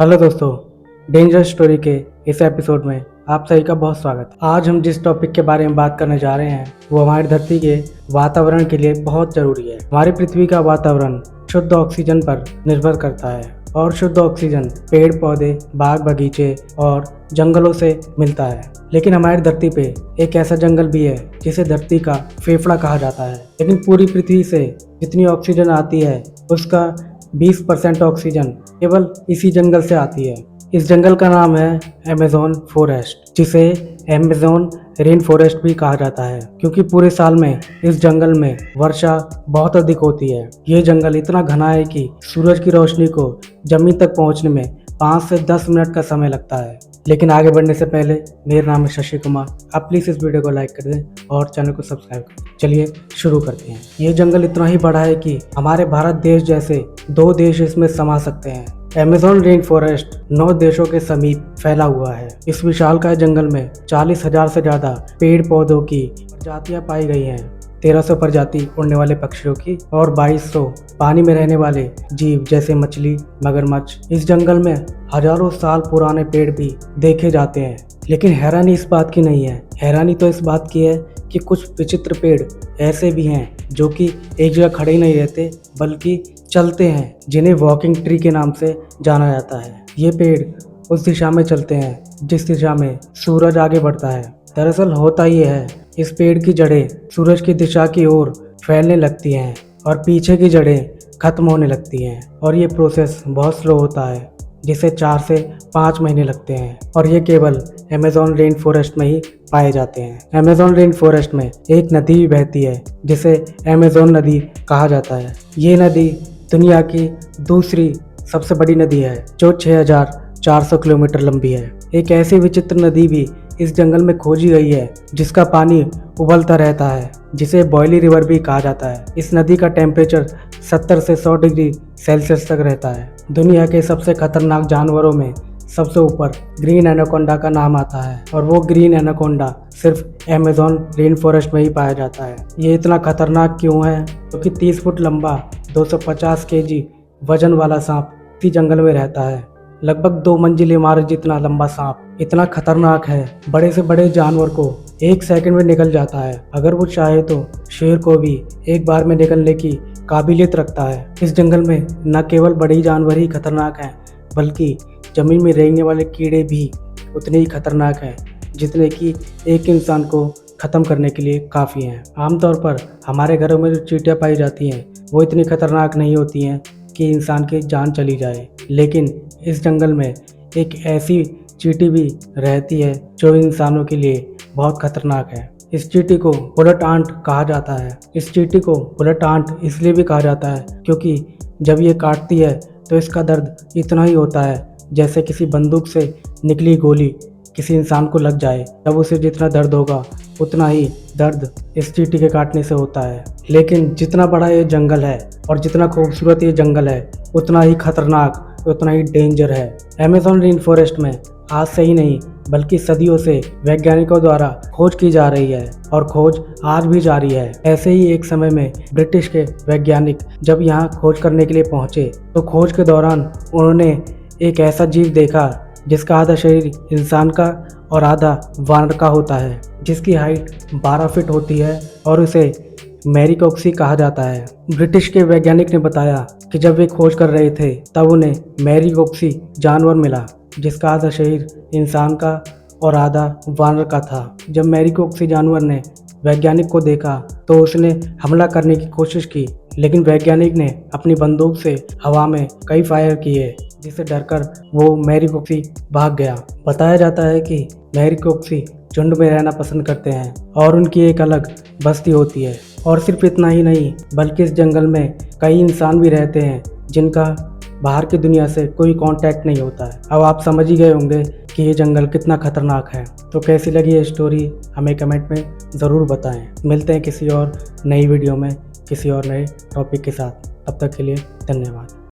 Hello दोस्तों, danger story के इस एपिसोड में आप सभी का बहुत स्वागत है। आज हम जिस टॉपिक के बारे में बात करने जा रहे हैं वो हमारी धरती के वातावरण के लिए बहुत जरूरी है। हमारी पृथ्वी का वातावरण शुद्ध ऑक्सीजन पर निर्भर करता है और शुद्ध ऑक्सीजन पेड़ पौधे, बाग बगीचे और जंगलों से मिलता है। लेकिन हमारी धरती पे एक ऐसा जंगल भी है जिसे धरती का फेफड़ा कहा जाता है। लेकिन पूरी पृथ्वी से जितनी ऑक्सीजन आती है उसका 20% ऑक्सीजन केवल इसी जंगल से आती है। इस जंगल का नाम है अमेज़न फॉरेस्ट, जिसे अमेज़न रेन फॉरेस्ट भी कहा जाता है क्योंकि पूरे साल में इस जंगल में वर्षा बहुत अधिक होती है। ये जंगल इतना घना है कि सूरज की रोशनी को जमीन तक पहुंचने में 5 से 10 मिनट का समय लगता है। लेकिन आगे बढ़ने से पहले मेरा नाम है शशि कुमार। आप प्लीज़ इस वीडियो को लाइक कर दें और चैनल को सब्सक्राइब करें। चलिए शुरू करते हैं। ये जंगल इतना ही बड़ा है कि हमारे भारत देश जैसे 2 देश इसमें समा सकते हैं। अमेज़न रेन फॉरेस्ट 9 देशों के समीप फैला हुआ है। इस विशालकाय जंगल में 40,000 से ज्यादा पेड़ पौधों की प्रजातियां पाई गई हैं। 1300 प्रजाति उड़ने वाले पक्षियों की और 2200 पानी में रहने वाले जीव जैसे मछली, मगरमच्छ। इस जंगल में हजारों साल पुराने पेड़ भी देखे जाते हैं। लेकिन हैरानी इस बात की नहीं है, हैरानी तो इस बात की है कि कुछ विचित्र पेड़ ऐसे भी हैं जो कि एक जगह खड़े ही नहीं रहते बल्कि चलते हैं, जिन्हें वॉकिंग ट्री के नाम से जाना जाता है। ये पेड़ उस दिशा में चलते हैं जिस दिशा में सूरज आगे बढ़ता है। दरअसल होता ये है, इस पेड़ की जड़ें सूरज की दिशा की ओर फैलने लगती हैं और पीछे की जड़ें खत्म होने लगती हैं और ये प्रोसेस बहुत स्लो होता है, जिसे 4 से 5 महीने लगते हैं और ये केवल अमेज़न रेन फॉरेस्ट में ही पाए जाते हैं। अमेज़न रेन फॉरेस्ट में एक नदी भी बहती है जिसे अमेज़न नदी कहा जाता है। ये नदी दुनिया की दूसरी सबसे बड़ी नदी है जो 6,400 किलोमीटर लंबी है। एक ऐसी विचित्र नदी भी इस जंगल में खोजी गई है जिसका पानी उबलता रहता है, जिसे बॉयली रिवर भी कहा जाता है। इस नदी का टेम्परेचर 70 से 100 डिग्री सेल्सियस तक रहता है। दुनिया के सबसे खतरनाक जानवरों में सबसे ऊपर ग्रीन एनाकोंडा का नाम आता है और वो ग्रीन एनाकोंडा सिर्फ अमेज़न रेन फॉरेस्ट में ही पाया जाता है। ये इतना खतरनाक क्यों है? क्योंकि 30 फुट लंबा 250 केजी वजन वाला सांप इसी जंगल में रहता है। लगभग 2 मंजिल इमारत जितना लंबा सांप इतना खतरनाक है, बड़े से बड़े जानवर को 1 सेकंड में निकल जाता है। अगर वो चाहे तो शेर को भी एक बार में निकलने की काबिलियत रखता है। इस जंगल में न केवल बड़े जानवर ही खतरनाक हैं बल्कि जमीन में रहने वाले कीड़े भी उतने ही खतरनाक हैं जितने कि एक इंसान को ख़त्म करने के लिए काफ़ी हैं। आमतौर पर हमारे घरों में जो चींटियाँ पाई जाती हैं वो इतनी खतरनाक नहीं होती हैं कि इंसान की जान चली जाए। लेकिन इस जंगल में एक ऐसी चींटी भी रहती है जो इंसानों के लिए बहुत खतरनाक है। इस चींटी को बुलेट आंट कहा जाता है। इस चींटी को बुलेट आंट इसलिए भी कहा जाता है क्योंकि जब ये काटती है तो इसका दर्द इतना ही होता है जैसे किसी बंदूक से निकली गोली किसी इंसान को लग जाए। तब उसे जितना दर्द होगा उतना ही दर्द इस चींटी के काटने से होता है। लेकिन जितना बड़ा ये जंगल है और जितना खूबसूरत ये जंगल है उतना ही खतरनाक, उतना ही डेंजर है। अमेज़न रेन फॉरेस्ट में आज से ही नहीं बल्कि सदियों से वैज्ञानिकों द्वारा खोज की जा रही है और खोज आज भी जारी है। ऐसे ही एक समय में ब्रिटिश के वैज्ञानिक जब यहाँ खोज करने के लिए पहुँचे तो खोज के दौरान उन्होंने एक ऐसा जीव देखा जिसका आधा शरीर इंसान का और आधा वानर का होता है, जिसकी हाइट 12 फीट होती है और उसे मैरीकॉक्सी कहा जाता है। ब्रिटिश के वैज्ञानिक ने बताया कि जब वे खोज कर रहे थे तब उन्हें मैरीकॉक्सी जानवर मिला जिसका आधा शरीर इंसान का और आधा वानर का था। जब मैरीकॉक्सी जानवर ने वैज्ञानिक को देखा तो उसने हमला करने की कोशिश की, लेकिन वैज्ञानिक ने अपनी बंदूक से हवा में कई फायर किए जिससे डरकर वो मैरीकॉक्सी भाग गया। बताया जाता है कि मैरीकॉक्सी झुंड में रहना पसंद करते हैं और उनकी एक अलग बस्ती होती है। और सिर्फ इतना ही नहीं बल्कि इस जंगल में कई इंसान भी रहते हैं जिनका बाहर की दुनिया से कोई कांटेक्ट नहीं होता है। अब आप समझ ही गए होंगे कि ये जंगल कितना खतरनाक है। तो कैसी लगी ये स्टोरी हमें कमेंट में ज़रूर बताएं। मिलते हैं किसी और नई वीडियो में किसी और नए टॉपिक के साथ। तब तक के लिए धन्यवाद।